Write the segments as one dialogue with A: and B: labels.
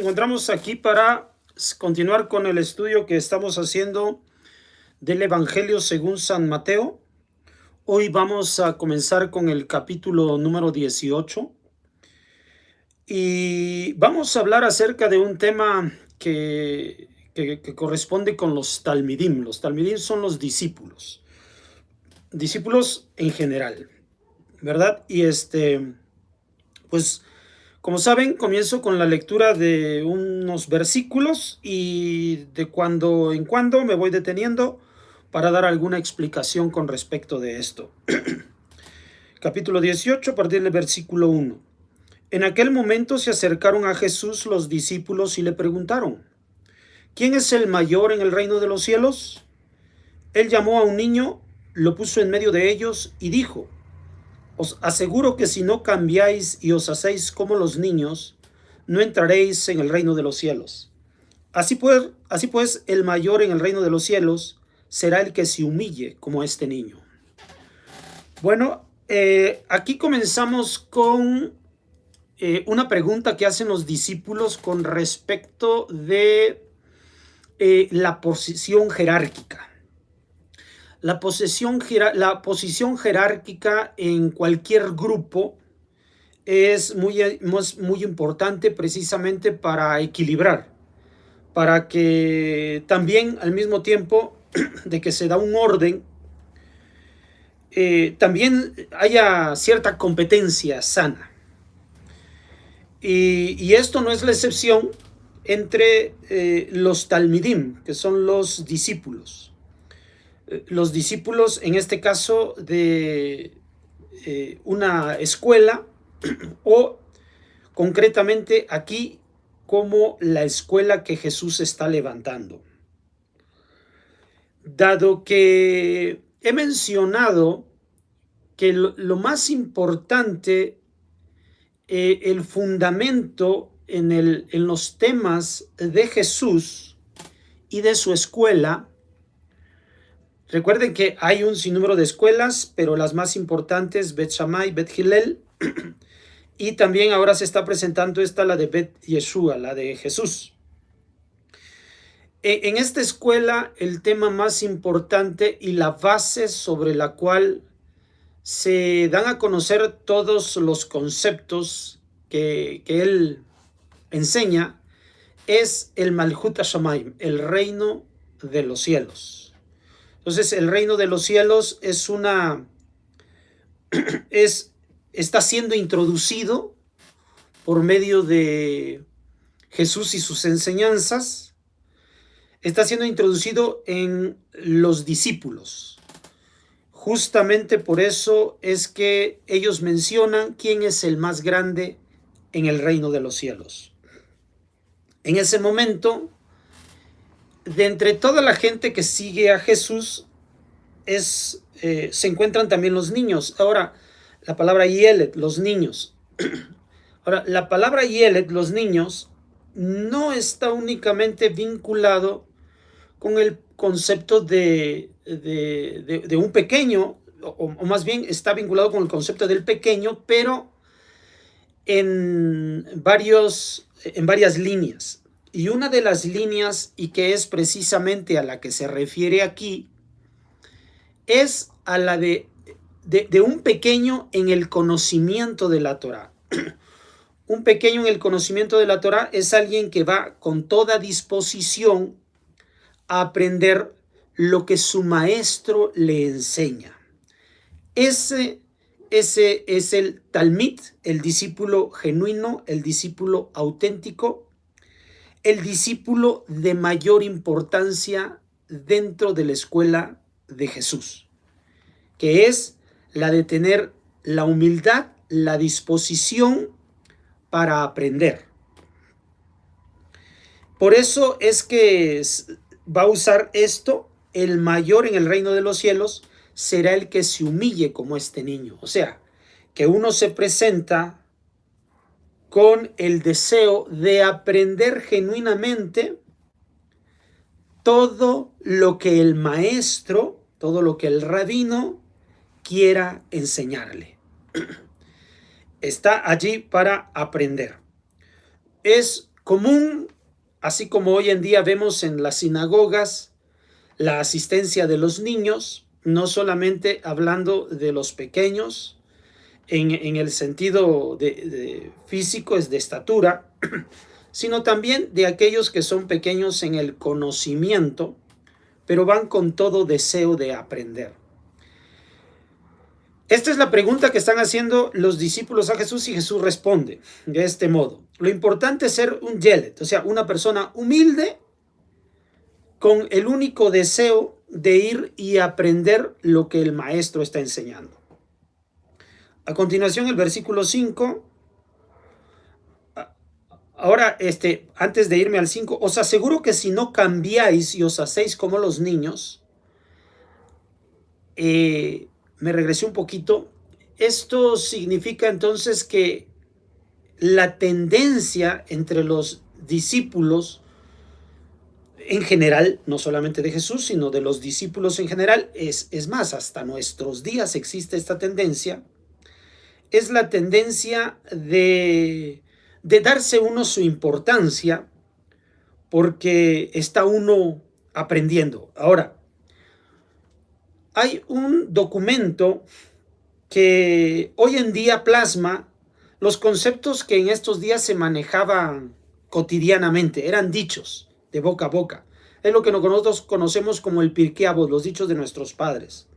A: encontramos aquí para continuar con el estudio que estamos haciendo del Evangelio según San Mateo. Hoy vamos a comenzar con el capítulo número 18 y vamos a hablar acerca de un tema que corresponde con los talmidim. Los talmidim son los discípulos en general, ¿verdad? Pues como saben, comienzo con la lectura de unos versículos y de cuando en cuando me voy deteniendo para dar alguna explicación con respecto de esto. Capítulo 18, a partir del versículo 1. En aquel momento se acercaron a Jesús los discípulos y le preguntaron: ¿quién es el mayor en el reino de los cielos? Él llamó a un niño, lo puso en medio de ellos y dijo: os aseguro que si no cambiáis y os hacéis como los niños, no entraréis en el reino de los cielos. Así pues, el mayor en el reino de los cielos será el que se humille como este niño. Bueno, aquí comenzamos con una pregunta que hacen los discípulos con respecto de la posición jerárquica. La posición jerárquica en cualquier grupo es muy importante precisamente para equilibrar, para que también al mismo tiempo de que se da un orden, también haya cierta competencia sana. Y esto no es la excepción entre los talmidim, que son los discípulos. Los discípulos, en este caso, de una escuela o concretamente aquí como la escuela que Jesús está levantando. Dado que he mencionado que lo más importante, el fundamento en los temas de Jesús y de su escuela. Recuerden que hay un sinnúmero de escuelas, pero las más importantes, Bet Shammai, Bet Hillel, y también ahora se está presentando la de Bet Yeshua, la de Jesús. En esta escuela, el tema más importante y la base sobre la cual se dan a conocer todos los conceptos que él enseña es el Malhut HaShamayim, el reino de los cielos. Entonces, el reino de los cielos está siendo introducido por medio de Jesús y sus enseñanzas. Está siendo introducido en los discípulos. Justamente por eso es que ellos mencionan quién es el más grande en el reino de los cielos. En ese momento, de entre toda la gente que sigue a Jesús, se encuentran también los niños. Ahora, la palabra Yelet, los niños. Ahora, la palabra Yelet, los niños, no está únicamente vinculado con el concepto de un pequeño, o más bien está vinculado con el concepto del pequeño, pero en varias líneas. Y una de las líneas, y que es precisamente a la que se refiere aquí, es a la de un pequeño en el conocimiento de la Torá. Un pequeño en el conocimiento de la Torá es alguien que va con toda disposición a aprender lo que su maestro le enseña. Ese es el talmid, el discípulo genuino, el discípulo auténtico, el discípulo de mayor importancia dentro de la escuela de Jesús, que es la de tener la humildad, la disposición para aprender. Por eso es que va a usar esto: el mayor en el reino de los cielos será el que se humille como este niño. O sea, que uno se presenta con el deseo de aprender genuinamente todo lo que el maestro, todo lo que el rabino quiera enseñarle. Está allí para aprender. Es común, así como hoy en día vemos en las sinagogas la asistencia de los niños, no solamente hablando de los pequeños, en el sentido de físico, es de estatura, sino también de aquellos que son pequeños en el conocimiento, pero van con todo deseo de aprender. Esta es la pregunta que están haciendo los discípulos a Jesús y Jesús responde de este modo. Lo importante es ser un yelet, o sea, una persona humilde con el único deseo de ir y aprender lo que el maestro está enseñando. A continuación, el versículo 5. Ahora, antes de irme al 5, os aseguro que si no cambiáis y os hacéis como los niños, me regresé un poquito. Esto significa entonces que la tendencia entre los discípulos en general, no solamente de Jesús, sino de los discípulos en general, es más, hasta nuestros días existe esta tendencia, es la tendencia de darse uno su importancia porque está uno aprendiendo. Ahora, hay un documento que hoy en día plasma los conceptos que en estos días se manejaban cotidianamente, eran dichos de boca a boca. Es lo que nosotros conocemos como el Pirkei Avot, los dichos de nuestros padres.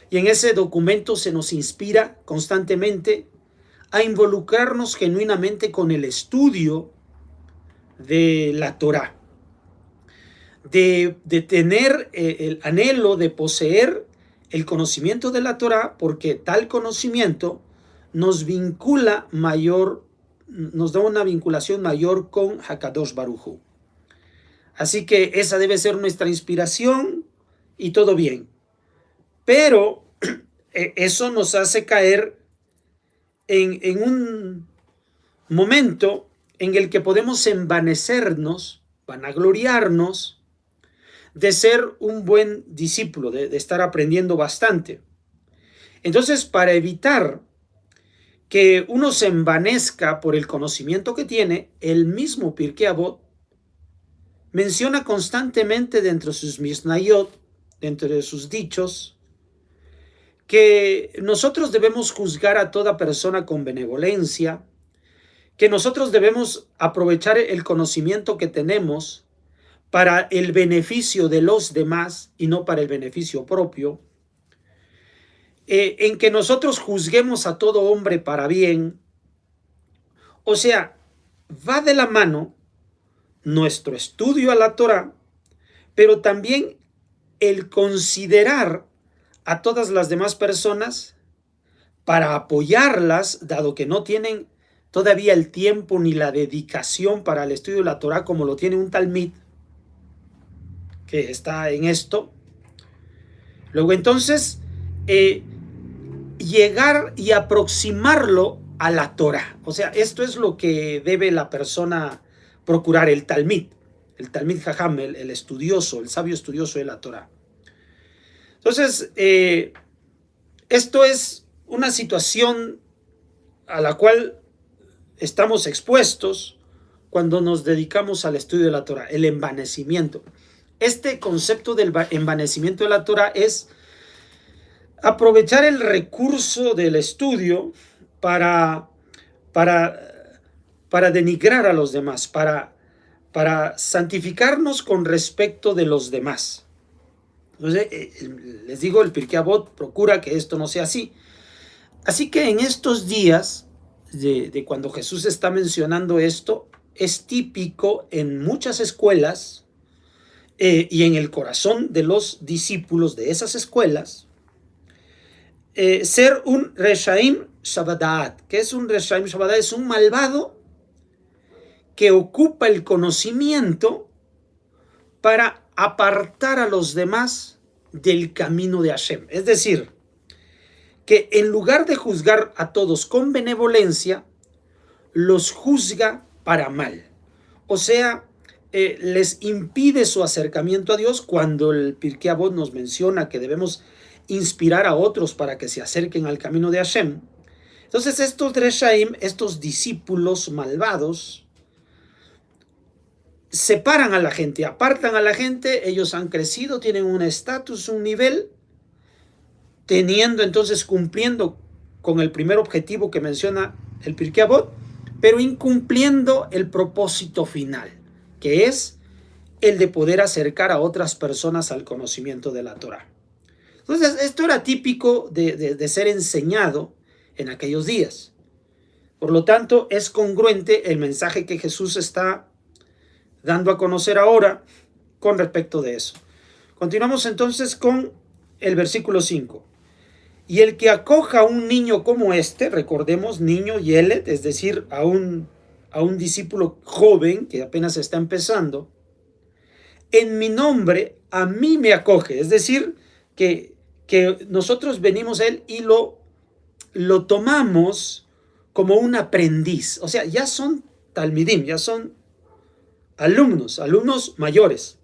A: Y en ese documento se nos inspira constantemente a involucrarnos genuinamente con el estudio de la Torá, de tener el anhelo de poseer el conocimiento de la Torá, porque tal conocimiento nos vincula mayor, nos da una vinculación mayor con Hakadosh Baruj Hu. Así que esa debe ser nuestra inspiración y todo bien. Pero eso nos hace caer en un momento en el que podemos envanecernos, vanagloriarnos de ser un buen discípulo, de estar aprendiendo bastante. Entonces, para evitar que uno se envanezca por el conocimiento que tiene, el mismo Pirkei Avot menciona constantemente dentro de sus Mishnayot, dentro de sus dichos, que nosotros debemos juzgar a toda persona con benevolencia, que nosotros debemos aprovechar el conocimiento que tenemos para el beneficio de los demás y no para el beneficio propio, en que nosotros juzguemos a todo hombre para bien. O sea, va de la mano nuestro estudio a la Torá, pero también el considerar a todas las demás personas para apoyarlas, dado que no tienen todavía el tiempo ni la dedicación para el estudio de la Torá como lo tiene un talmid que está en esto. Luego entonces llegar y aproximarlo a la Torá. O sea, esto es lo que debe la persona procurar, el talmid jajam, el estudioso, el sabio estudioso de la Torá. Entonces, esto es una situación a la cual estamos expuestos cuando nos dedicamos al estudio de la Torá, el envanecimiento. Este concepto del envanecimiento de la Torá es aprovechar el recurso del estudio para denigrar a los demás, para santificarnos con respecto de los demás. Entonces, les digo, el Pirkei Avot procura que esto no sea así. Así que en estos días de cuando Jesús está mencionando esto, es típico en muchas escuelas y en el corazón de los discípulos de esas escuelas, ser un Reshaim Shabbadat. ¿Qué es un Reshaim Shabbadat? Es un malvado que ocupa el conocimiento para apartar a los demás del camino de Hashem. Es decir, que en lugar de juzgar a todos con benevolencia, los juzga para mal. O sea, les impide su acercamiento a Dios, cuando el Pirkei Avot nos menciona que debemos inspirar a otros para que se acerquen al camino de Hashem. Entonces estos Reshaim, estos discípulos malvados, separan a la gente, apartan a la gente. Ellos han crecido, tienen un estatus, un nivel, teniendo entonces, cumpliendo con el primer objetivo que menciona el Pirkei Avot, pero incumpliendo el propósito final, que es el de poder acercar a otras personas al conocimiento de la Torá. Entonces, esto era típico de ser enseñado en aquellos días. Por lo tanto, es congruente el mensaje que Jesús está dando a conocer ahora con respecto de eso. Continuamos entonces con el versículo 5. Y el que acoja a un niño como este, recordemos, niño Yelet, es decir, a un discípulo joven que apenas está empezando, en mi nombre a mí me acoge. Es decir, que nosotros venimos a él y lo tomamos como un aprendiz. O sea, ya son talmidim, ya son alumnos mayores,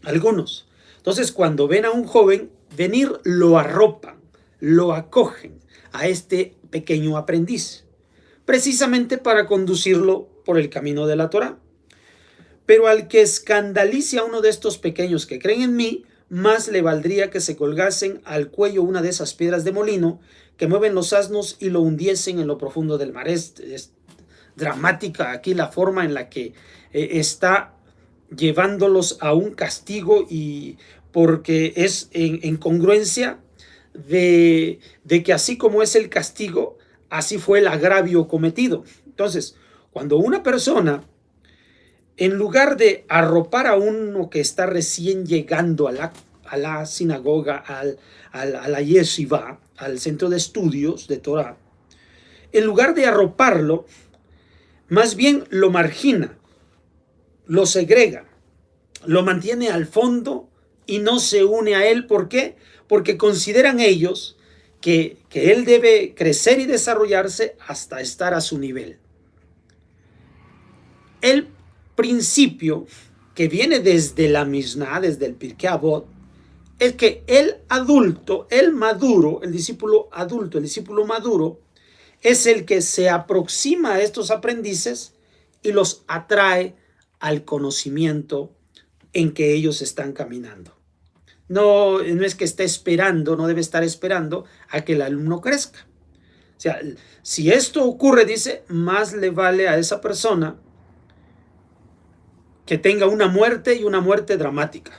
A: algunos. Entonces, cuando ven a un joven venir, lo arropan, lo acogen a este pequeño aprendiz, precisamente para conducirlo por el camino de la Torá. Pero al que escandalice a uno de estos pequeños que creen en mí, más le valdría que se colgasen al cuello una de esas piedras de molino que mueven los asnos y lo hundiesen en lo profundo del mar. Es dramática aquí la forma en la que está llevándolos a un castigo, y porque es en congruencia de que así como es el castigo, así fue el agravio cometido. Entonces, cuando una persona, en lugar de arropar a uno que está recién llegando a la sinagoga, a la yeshiva, al centro de estudios de Torah, en lugar de arroparlo, más bien lo margina, lo segrega, lo mantiene al fondo y no se une a él. ¿Por qué? Porque consideran ellos que él debe crecer y desarrollarse hasta estar a su nivel. El principio que viene desde la Mishnah, desde el Pirkei Avot, es que el adulto, el maduro, el discípulo adulto, el discípulo maduro, es el que se aproxima a estos aprendices y los atrae al conocimiento en que ellos están caminando. No es que esté esperando, no debe estar esperando a que el alumno crezca. O sea, si esto ocurre, dice, más le vale a esa persona que tenga una muerte, y una muerte dramática.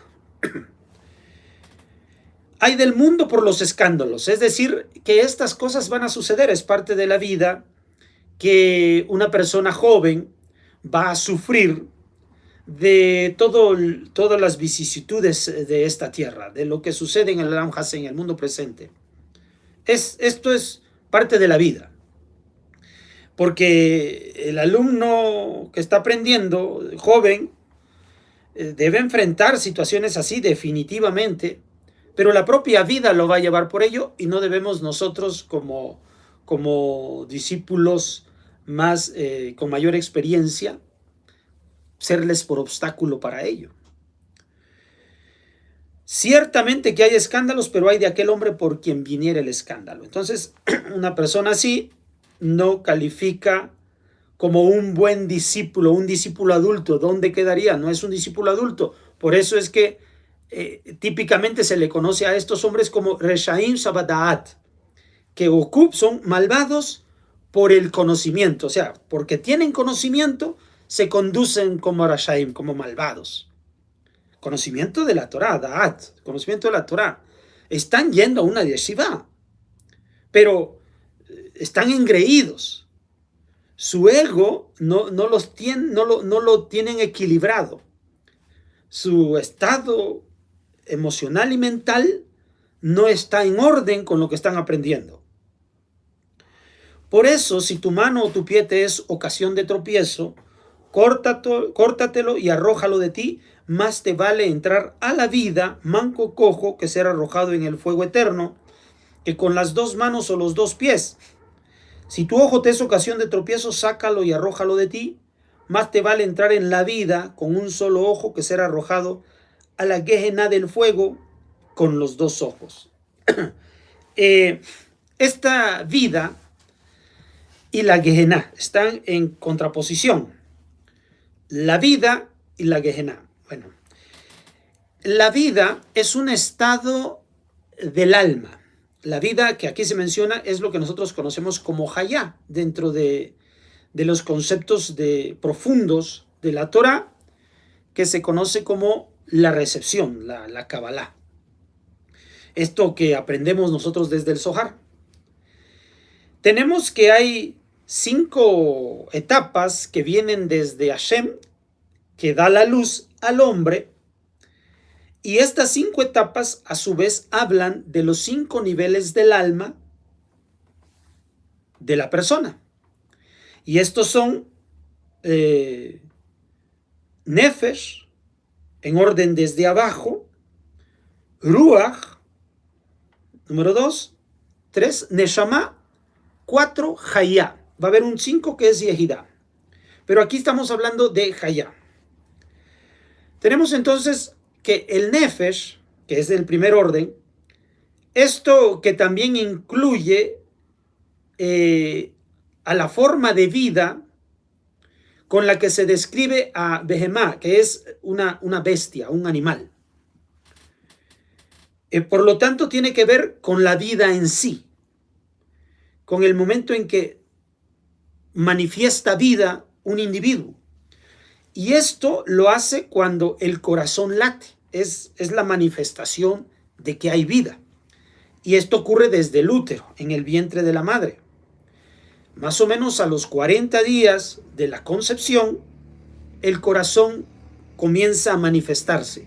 A: Hay del mundo por los escándalos, es decir, que estas cosas van a suceder, es parte de la vida, que una persona joven va a sufrir de todas las vicisitudes de esta tierra, de lo que sucede en el Olam Hazé, en el mundo presente. Esto es parte de la vida, porque el alumno que está aprendiendo, joven, debe enfrentar situaciones así definitivamente, pero la propia vida lo va a llevar por ello, y no debemos nosotros como discípulos más con mayor experiencia serles por obstáculo para ello. Ciertamente que hay escándalos, pero hay de aquel hombre por quien viniera el escándalo. Entonces, una persona así no califica como un buen discípulo, un discípulo adulto. ¿Dónde quedaría? No es un discípulo adulto. Por eso es que típicamente se le conoce a estos hombres como Reshaim Shabadaat, que son malvados por el conocimiento. O sea, porque tienen conocimiento, se conducen como Reshaim, como malvados. Conocimiento de la Torah, Da'at, conocimiento de la Torah. Están yendo a una yeshiva, pero están engreídos. Su ego no lo tienen equilibrado. Su estado emocional y mental no está en orden con lo que están aprendiendo. Por eso, si tu mano o tu pie te es ocasión de tropiezo, córtatelo y arrójalo de ti. Más te vale entrar a la vida manco cojo que ser arrojado en el fuego eterno, que con las dos manos o los dos pies. Si tu ojo te es ocasión de tropiezo, sácalo y arrójalo de ti. Más te vale entrar en la vida con un solo ojo que ser arrojado a la Gehenna del fuego con los dos ojos. Esta vida y la Gehenna están en contraposición. La vida y la Gehenna. Bueno, la vida es un estado del alma. La vida que aquí se menciona es lo que nosotros conocemos como Hayá, dentro de los conceptos profundos de la Torá, que se conoce como la recepción, la Kabbalah. Esto que aprendemos nosotros desde el Zohar. Tenemos que hay 5 etapas que vienen desde Hashem, que da la luz al hombre, y estas 5 etapas a su vez hablan de los 5 niveles del alma de la persona. Y estos son Nefesh, en orden desde abajo, Ruach, número 2, 3, Neshama, 4, Hayá. Va a haber un 5 que es Yehidá. Pero aquí estamos hablando de Hayá. Tenemos entonces que el Nefesh, que es del primer orden, esto que también incluye a la forma de vida con la que se describe a Behemá, que es una bestia, un animal. Por lo tanto, tiene que ver con la vida en sí, con el momento en que manifiesta vida un individuo. Y esto lo hace cuando el corazón late, es la manifestación de que hay vida. Y esto ocurre desde el útero, en el vientre de la madre. Más o menos a los 40 días de la concepción, el corazón comienza a manifestarse.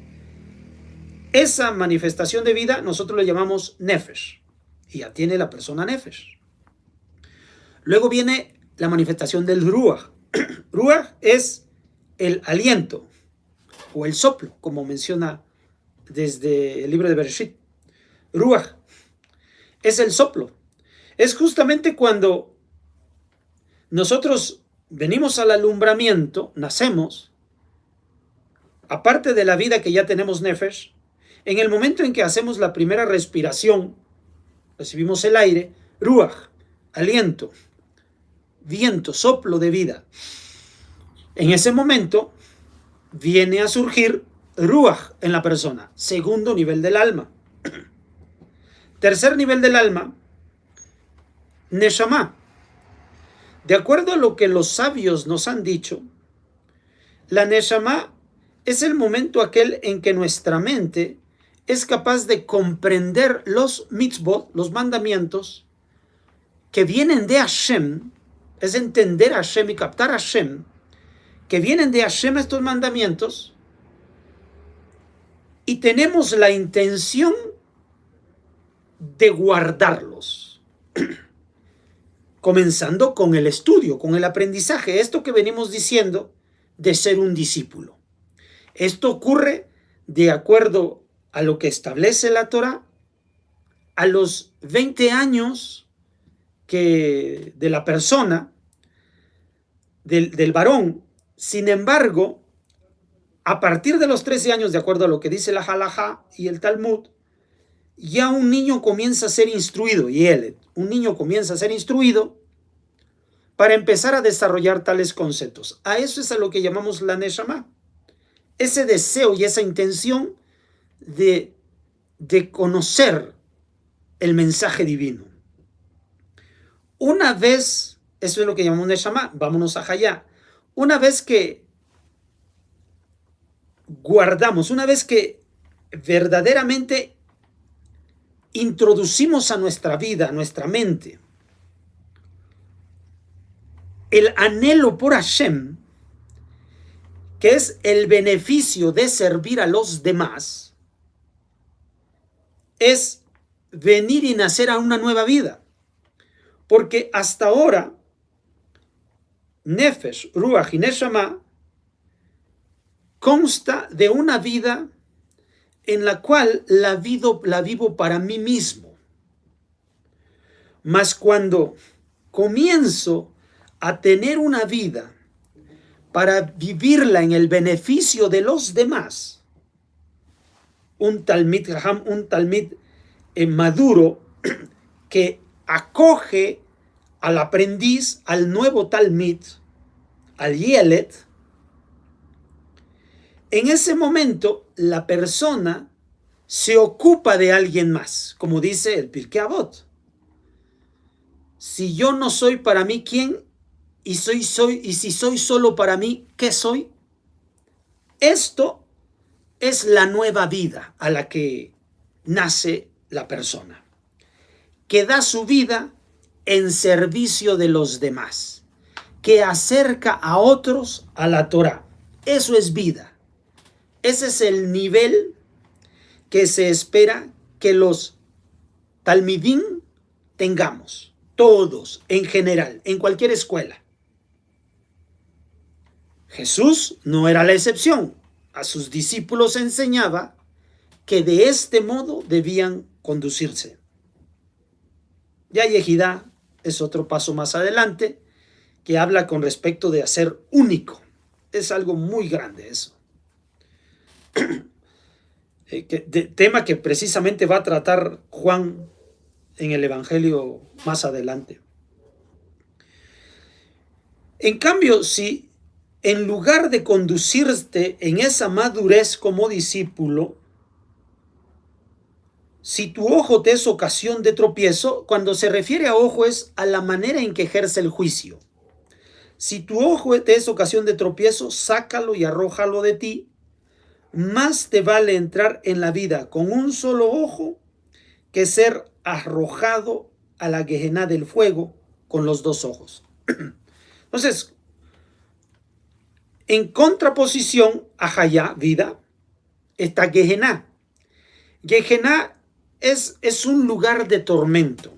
A: Esa manifestación de vida nosotros le llamamos Nefesh, y ya tiene la persona Nefesh. Luego viene la manifestación del Ruach. Ruach es el aliento o el soplo, como menciona desde el libro de Bereshit. Ruach es el soplo. Es justamente cuando nosotros venimos al alumbramiento, nacemos, aparte de la vida que ya tenemos Nefesh, en el momento en que hacemos la primera respiración, recibimos el aire, Ruach, aliento, viento, soplo de vida. En ese momento viene a surgir Ruach en la persona, segundo nivel del alma. Tercer nivel del alma, Neshama. De acuerdo a lo que los sabios nos han dicho, la Neshama es el momento aquel en que nuestra mente es capaz de comprender los mitzvot, los mandamientos, que vienen de Hashem, es entender a Hashem y captar a Hashem, que vienen de Hashem estos mandamientos, y tenemos la intención de guardarlos, comenzando con el estudio, con el aprendizaje, esto que venimos diciendo de ser un discípulo. Esto ocurre de acuerdo a lo que establece la Torá a los 20 años de la persona, del varón. Sin embargo, a partir de los 13 años, de acuerdo a lo que dice la Halajá y el Talmud, ya un niño comienza a ser instruido, un niño comienza a ser instruido para empezar a desarrollar tales conceptos. A eso es a lo que llamamos la Neshama. Ese deseo y esa intención de conocer el mensaje divino. Una vez, eso es lo que llamamos Neshama, vámonos a Hayá. Una vez que guardamos, una vez que verdaderamente introducimos a nuestra vida, a nuestra mente, el anhelo por Hashem, que es el beneficio de servir a los demás, es venir y nacer a una nueva vida. Porque hasta ahora, Nefesh, Ruach y Neshama consta de una vida en la cual la vivo para mí mismo. Mas cuando comienzo a tener una vida para vivirla en el beneficio de los demás, un talmid raham, un talmid maduro que acoge al aprendiz, al nuevo talmid, al yelet, En ese momento, la persona se ocupa de alguien más, como dice el Pirkei Avot. Si yo no soy para mí, ¿quién? Y si soy solo para mí, ¿qué soy? Esto es la nueva vida a la que nace la persona, que da su vida en servicio de los demás, que acerca a otros a la Torá. Eso es vida. Ese es el nivel que se espera que los talmidim tengamos, todos en general, en cualquier escuela. Jesús no era la excepción. A sus discípulos enseñaba que de este modo debían conducirse. Ya Yehidá es otro paso más adelante que habla con respecto de hacer único. Es algo muy grande eso. Tema que precisamente va a tratar Juan en el Evangelio más adelante. En cambio, si en lugar de conducirte en esa madurez como discípulo, si tu ojo te es ocasión de tropiezo, cuando se refiere a ojo es a la manera en que ejerce el juicio. Si tu ojo te es ocasión de tropiezo, sácalo y arrójalo de ti. Más te vale entrar en la vida con un solo ojo que ser arrojado a la Gehenna del fuego con los dos ojos. Entonces, en contraposición a Hayá, vida, está Gehenna. Gehenna es un lugar de tormento.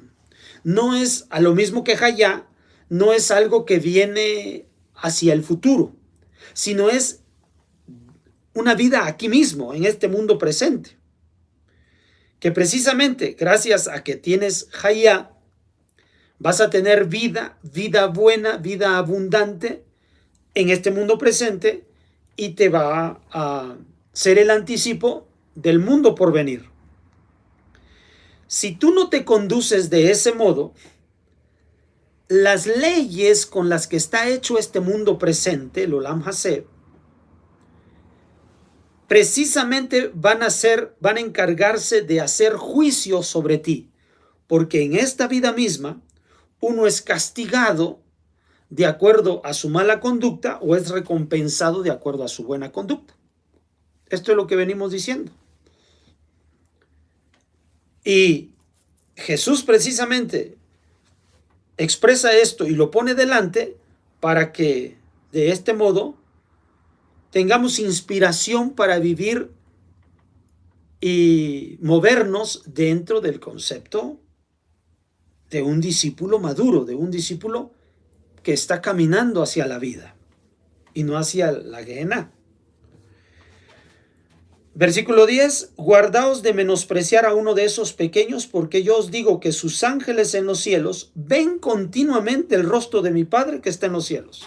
A: No es a lo mismo que Hayá, no es algo que viene hacia el futuro, sino es una vida aquí mismo, en este mundo presente. Que precisamente gracias a que tienes Hayá, vas a tener vida buena, vida abundante en este mundo presente y te va a ser el anticipo del mundo por venir. Si tú no te conduces de ese modo, las leyes con las que está hecho este mundo presente, el Olam Haseb, precisamente van a encargarse de hacer juicio sobre ti, porque en esta vida misma uno es castigado de acuerdo a su mala conducta o es recompensado de acuerdo a su buena conducta. Esto es lo que venimos diciendo. Y Jesús precisamente expresa esto y lo pone delante para que de este modo tengamos inspiración para vivir y movernos dentro del concepto de un discípulo maduro, de un discípulo que está caminando hacia la vida y no hacia la Gehenna. Versículo 10, guardaos de menospreciar a uno de esos pequeños, porque yo os digo que sus ángeles en los cielos ven continuamente el rostro de mi Padre que está en los cielos.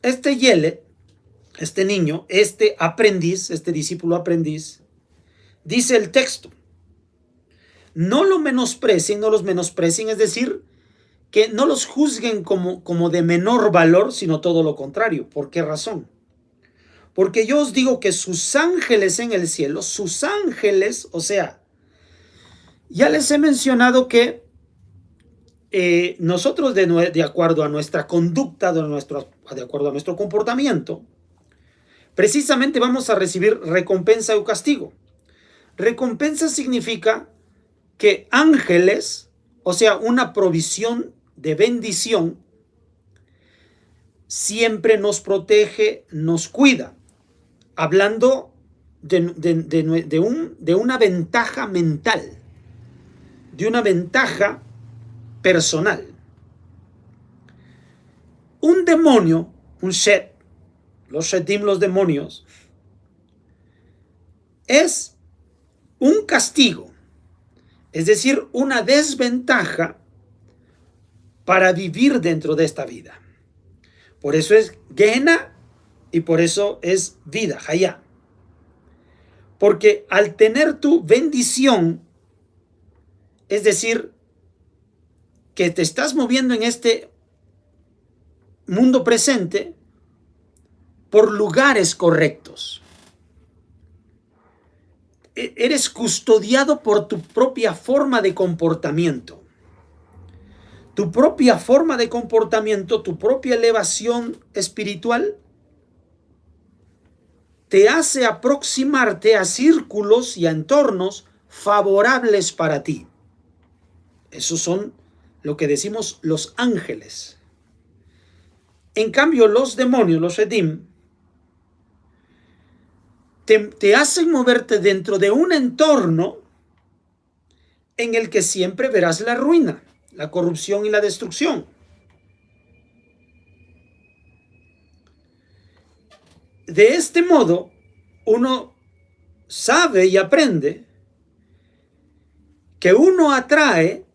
A: Este Yele, este niño, este aprendiz, este discípulo aprendiz, dice el texto, no los menosprecien, es decir, que no los juzguen como de menor valor, sino todo lo contrario. ¿Por qué razón? Porque yo os digo que sus ángeles en el cielo, sus ángeles, o sea, ya les he mencionado que nosotros de acuerdo a nuestra conducta, de acuerdo a nuestro comportamiento, precisamente vamos a recibir recompensa o castigo. Recompensa significa que ángeles, o sea, una provisión de bendición, siempre nos protege, nos cuida. Hablando de una ventaja mental, de una ventaja personal. Un demonio, un shet, los shetim, los demonios, es un castigo, es decir, una desventaja para vivir dentro de esta vida. Por eso es Gehenna y por eso es vida, Hayá. Porque al tener tu bendición, es decir, que te estás moviendo en este mundo presente, por lugares correctos. Eres custodiado por tu propia forma de comportamiento. Tu propia forma de comportamiento, tu propia elevación espiritual, te hace aproximarte a círculos y a entornos favorables para ti. Esos son lo que decimos los ángeles. En cambio, los demonios, los Redim, te hacen moverte dentro de un entorno en el que siempre verás la ruina, la corrupción y la destrucción. De este modo, uno sabe y aprende que uno atrae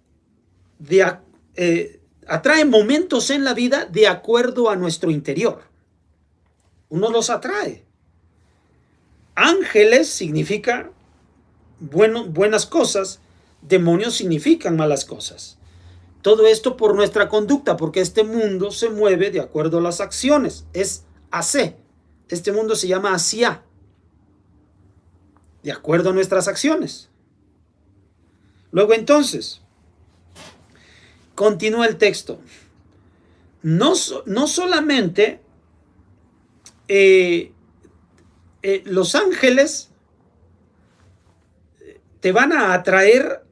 A: momentos en la vida de acuerdo a nuestro interior. Uno los atrae. Ángeles significa buenas cosas, demonios significan malas cosas. Todo esto por nuestra conducta, porque este mundo se mueve de acuerdo a las acciones. Es AC. Este mundo se llama Asia, de acuerdo a nuestras acciones. Luego entonces, continúa el texto. No solamente los ángeles te van a atraer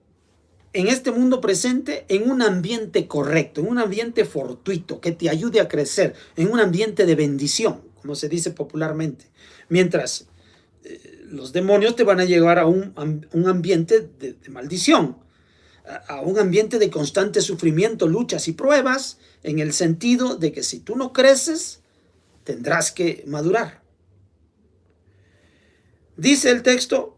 A: en este mundo presente en un ambiente correcto, en un ambiente fortuito, que te ayude a crecer, en un ambiente de bendición, como se dice popularmente. Mientras los demonios te van a llevar a un ambiente de maldición, a un ambiente de constante sufrimiento, luchas y pruebas, en el sentido de que si tú no creces, tendrás que madurar. Dice el texto,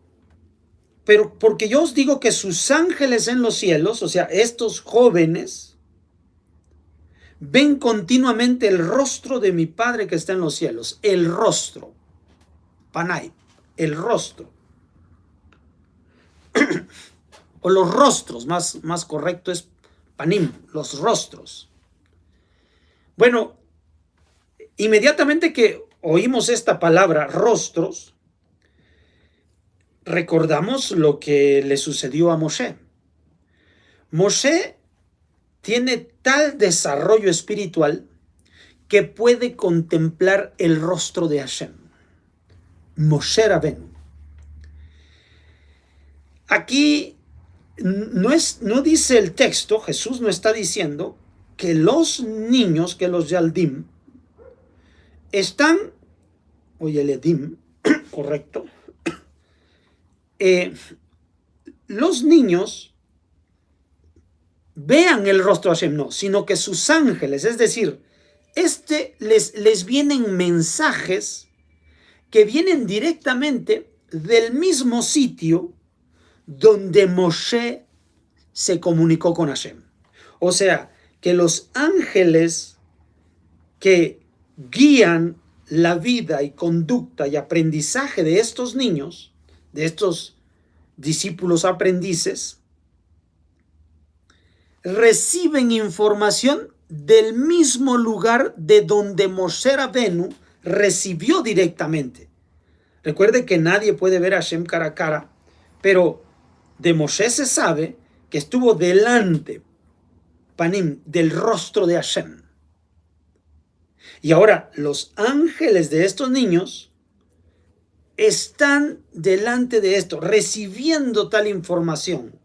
A: pero porque yo os digo que sus ángeles en los cielos, o sea, estos jóvenes, ven continuamente el rostro de mi Padre que está en los cielos. El rostro, Panay, el rostro. O los rostros, más correcto es Panim, los rostros. Bueno, inmediatamente que oímos esta palabra, rostros, recordamos lo que le sucedió a Moshe. Moshe tiene tal desarrollo espiritual que puede contemplar el rostro de Hashem. Moshe Rabenu. Aquí no dice el texto, Jesús no está diciendo que los niños, que los Yaldim, están, o Yeledim, correcto, los niños vean el rostro de Hashem, no, sino que sus ángeles, es decir, les vienen mensajes que vienen directamente del mismo sitio donde Moshe se comunicó con Hashem. O sea, que los ángeles que guían la vida y conducta y aprendizaje de estos niños, de estos discípulos aprendices, reciben información del mismo lugar de donde Moshe Rabenu recibió directamente. Recuerde que nadie puede ver a Hashem cara a cara, pero de Moshe se sabe que estuvo delante, Panim, del rostro de Hashem. Y ahora los ángeles de estos niños están delante de esto, recibiendo tal información.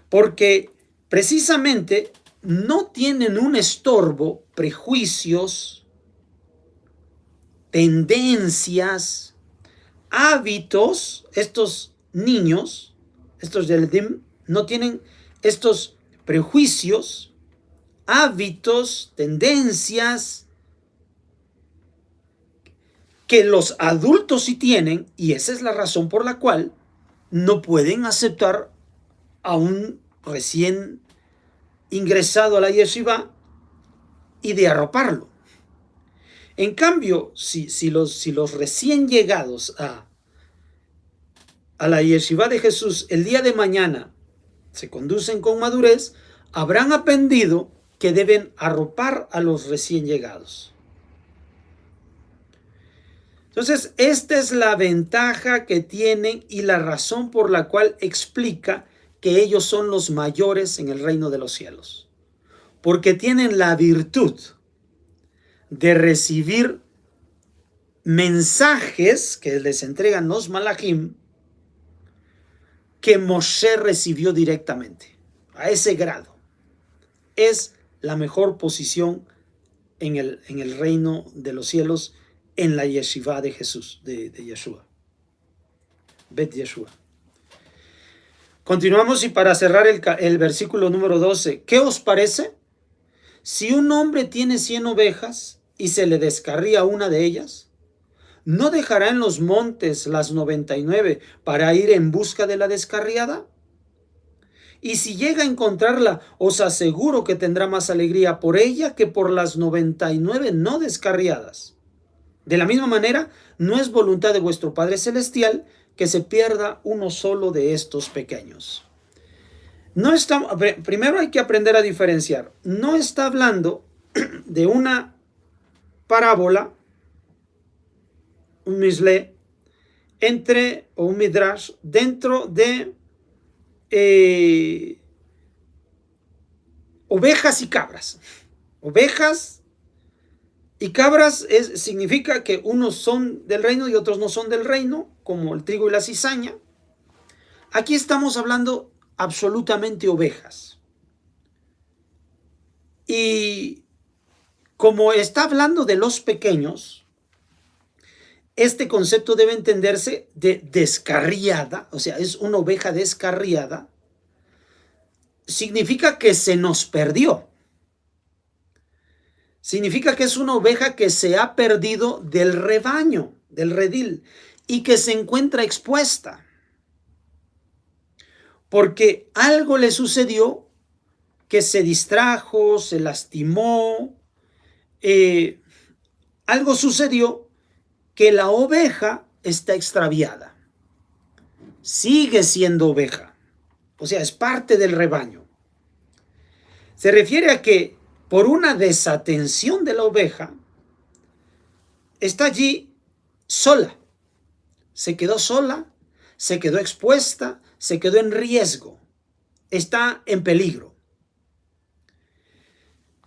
A: Porque precisamente no tienen un estorbo, prejuicios, tendencias, hábitos. Estos niños, estos Yeledim, no tienen estos prejuicios, hábitos, tendencias que los adultos sí tienen, y esa es la razón por la cual no pueden aceptar a un recién ingresado a la yeshiva y de arroparlo. En cambio, si los recién llegados a la yeshiva de Jesús el día de mañana se conducen con madurez, habrán aprendido que deben arropar a los recién llegados. Entonces, esta es la ventaja que tienen y la razón por la cual explica que ellos son los mayores en el reino de los cielos. Porque tienen la virtud de recibir mensajes que les entregan los malajim que Moshe recibió directamente. A ese grado. Es la mejor posición en el reino de los cielos, en la yeshiva de Jesús, de Yeshua. Bet Yeshua. Continuamos y para cerrar el versículo número 12. ¿Qué os parece? Si un hombre tiene 100 ovejas y se le descarría una de ellas, ¿no dejará en los montes las 99 para ir en busca de la descarriada? Y si llega a encontrarla, os aseguro que tendrá más alegría por ella que por las 99 no descarriadas. De la misma manera, no es voluntad de vuestro Padre Celestial que se pierda uno solo de estos pequeños. Primero hay que aprender a diferenciar. No está hablando de una parábola, un misle, o un midrash, dentro de ovejas y cabras. Ovejas y cabras significa que unos son del reino y otros no son del reino, como el trigo y la cizaña. Aquí estamos hablando absolutamente ovejas. Y como está hablando de los pequeños, este concepto debe entenderse de descarriada, o sea, es una oveja descarriada, significa que se nos perdió. Significa que es una oveja que se ha perdido del rebaño, del redil, y que se encuentra expuesta. Porque algo le sucedió, que se distrajo, se lastimó, algo sucedió que la oveja está extraviada. Sigue siendo oveja, o sea, es parte del rebaño. Se refiere a que por una desatención de la oveja, está allí sola. Se quedó sola, se quedó expuesta, se quedó en riesgo, está en peligro.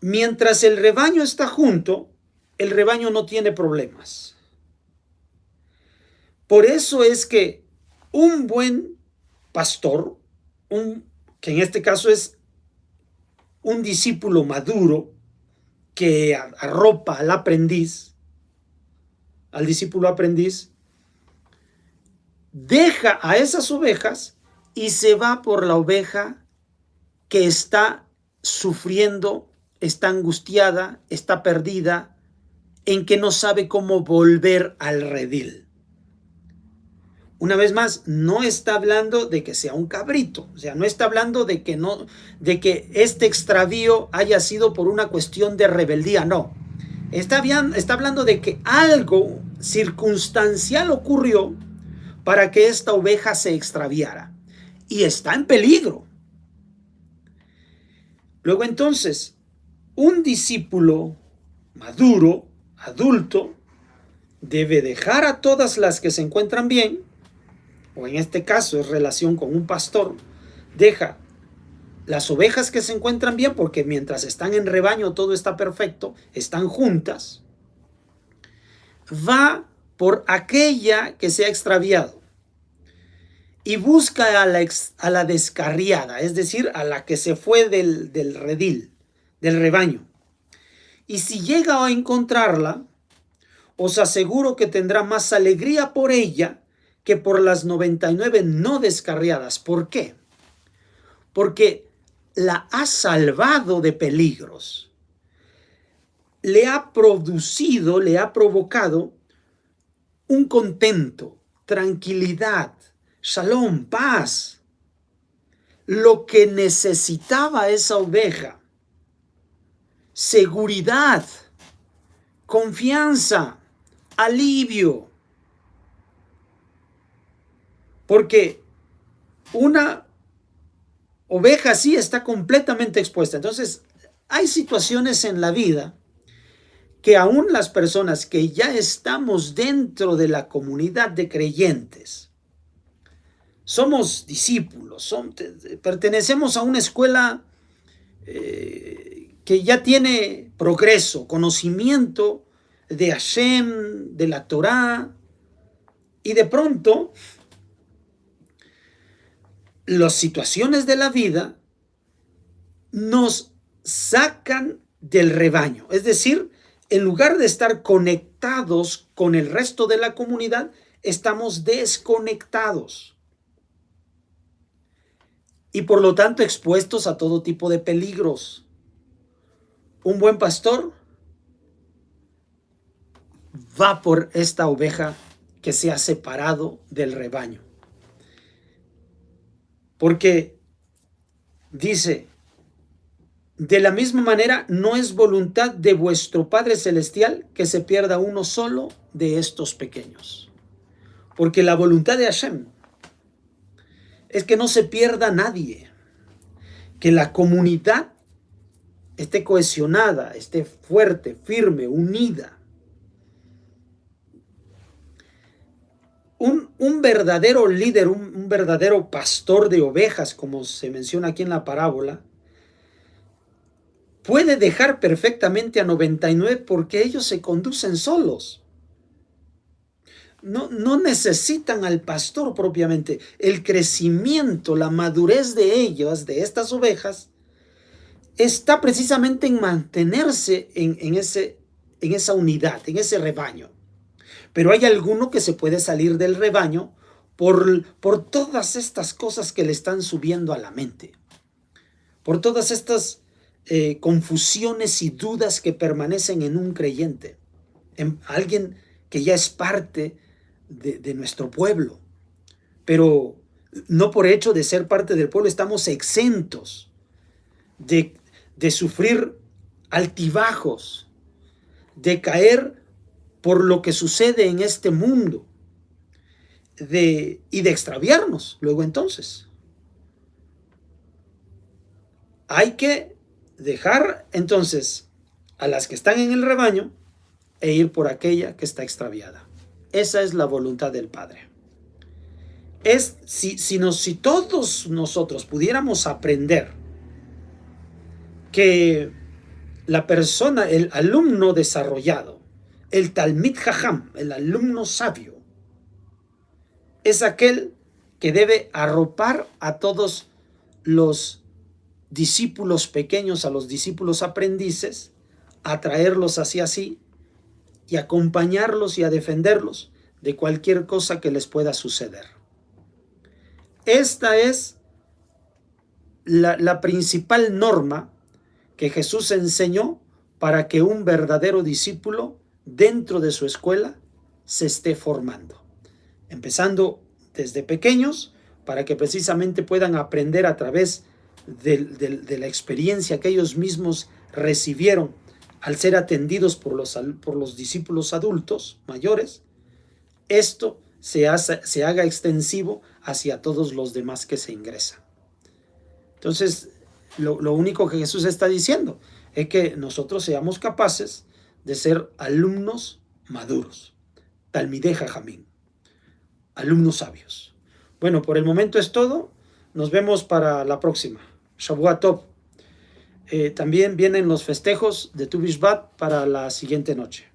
A: Mientras el rebaño está junto, el rebaño no tiene problemas. Por eso es que un buen pastor, que en este caso es un discípulo maduro que arropa al aprendiz, al discípulo aprendiz, deja a esas ovejas y se va por la oveja que está sufriendo, está angustiada, está perdida, en que no sabe cómo volver al redil. Una vez más, no está hablando de que sea un cabrito, o sea, no está hablando de que este extravío haya sido por una cuestión de rebeldía, no. Está hablando de que algo circunstancial ocurrió para que esta oveja se extraviara y está en peligro. Luego entonces, un discípulo maduro, adulto, debe dejar a todas las que se encuentran bien, o en este caso es relación con un pastor, deja las ovejas que se encuentran bien, porque mientras están en rebaño todo está perfecto, están juntas, va por aquella que se ha extraviado y busca a la descarriada, es decir, a la que se fue del redil, del rebaño. Y si llega a encontrarla, os aseguro que tendrá más alegría por ella que por las 99 no descarriadas. ¿Por qué? Porque la ha salvado de peligros. Le ha producido, le ha provocado un contento, tranquilidad, shalom, paz. Lo que necesitaba esa oveja: seguridad, confianza, alivio. Porque una oveja así está completamente expuesta. Entonces, hay situaciones en la vida que aún las personas que ya estamos dentro de la comunidad de creyentes, somos discípulos, pertenecemos a una escuela que ya tiene progreso, conocimiento de Hashem, de la Torá, y de pronto las situaciones de la vida nos sacan del rebaño. Es decir, en lugar de estar conectados con el resto de la comunidad, estamos desconectados. Y por lo tanto expuestos a todo tipo de peligros. Un buen pastor va por esta oveja que se ha separado del rebaño. Porque dice, de la misma manera, no es voluntad de vuestro Padre Celestial que se pierda uno solo de estos pequeños. Porque la voluntad de Hashem es que no se pierda nadie, que la comunidad esté cohesionada, esté fuerte, firme, unida. Un verdadero líder, un verdadero pastor de ovejas, como se menciona aquí en la parábola, puede dejar perfectamente a 99 porque ellos se conducen solos. No necesitan al pastor propiamente. El crecimiento, la madurez de ellos, de estas ovejas, está precisamente en mantenerse en esa unidad, en ese rebaño. Pero hay alguno que se puede salir del rebaño por todas estas cosas que le están subiendo a la mente, por todas estas confusiones y dudas que permanecen en un creyente, en alguien que ya es parte de nuestro pueblo. Pero no por hecho de ser parte del pueblo estamos exentos de sufrir altibajos, de caer por lo que sucede en este mundo y de extraviarnos luego entonces. Hay que dejar entonces a las que están en el rebaño e ir por aquella que está extraviada. Esa es la voluntad del Padre. Si todos nosotros pudiéramos aprender que la persona, el alumno desarrollado, el Talmid Jajam, el alumno sabio, es aquel que debe arropar a todos los discípulos pequeños, a los discípulos aprendices, atraerlos hacia sí y acompañarlos y a defenderlos de cualquier cosa que les pueda suceder. Esta es la principal norma que Jesús enseñó para que un verdadero discípulo dentro de su escuela se esté formando, empezando desde pequeños para que precisamente puedan aprender a través de la experiencia que ellos mismos recibieron al ser atendidos por los discípulos adultos mayores. Esto se haga extensivo hacia todos los demás que se ingresan. Entonces, lo único que Jesús está diciendo es que nosotros seamos capaces de ser alumnos maduros, Talmidei Jajamim, alumnos sabios. Bueno, por el momento es todo. Nos vemos para la próxima. Shavua Tov. También vienen los festejos de Tu Bishvat para la siguiente noche.